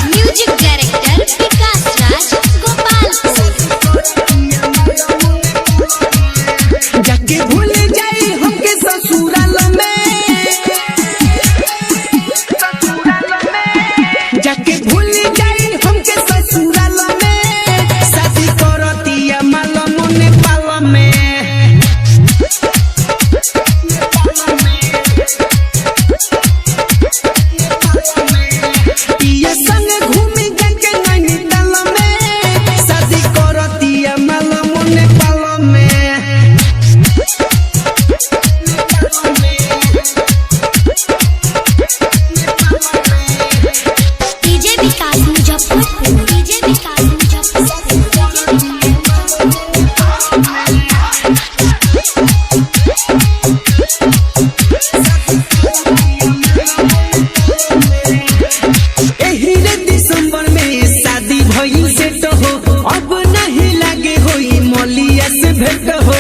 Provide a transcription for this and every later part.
Music director Vikas Raj Gopalpur. जाके भूल जाई हमके ससुराल में, जाके भूल जाई हमके ससुराल में, शादी करतिया माल मोने पाल में। ये संग घूमी जाके नैनीताल में, शादी करतिया माल मोने पाल में। डीजे विकास मुजफ्फरपुर, डीजे विकास मुजफ्फरपुर। एही रे दिसंबर में शादी भइल से तो हो, अब नहीं लागे होई मौलिया से भेंट हो।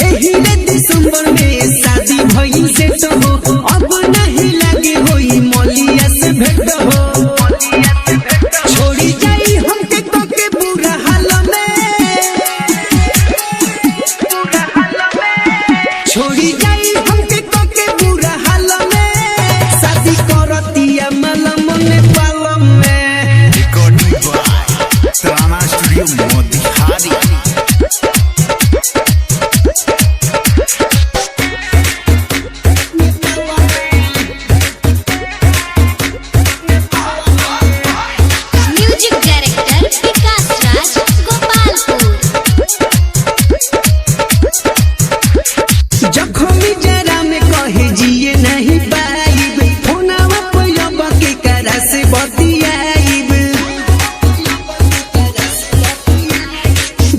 एही रे दिसंबर में शादी भइल से तो हो, अब नहीं लागे होई मौलिया से भेंट हो। छोड़ी जाई हमके कोके बुरा हाल में, छोड़ी जाई हमके कोके बुरा हाल में, शादी करतिया माल मोने पाल में। Recording by Tarana Studio Motihari। Music director Vikas Raj Gopalpur. जखमी जरा में कहे जिए नहीं पाइब, फोनवा पे अब के करा से बतियाइब।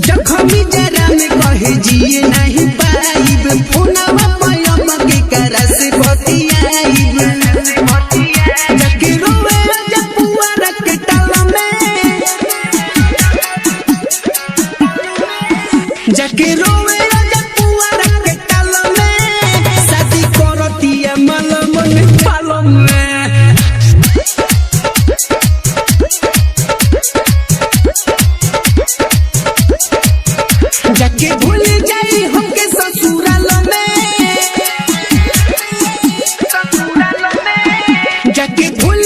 जखमी जरा में कहे जिए नहीं पाइब, फोनवा पे अब के करा से बतियाइब। जाके रोवे राजा पुआरा के टाल में, जाके रोवे राजा पुआरा के टाल में, शादी करतिया माल मोने पाल में। जाके भूल जाई हमके ससुराल में, जाके भूल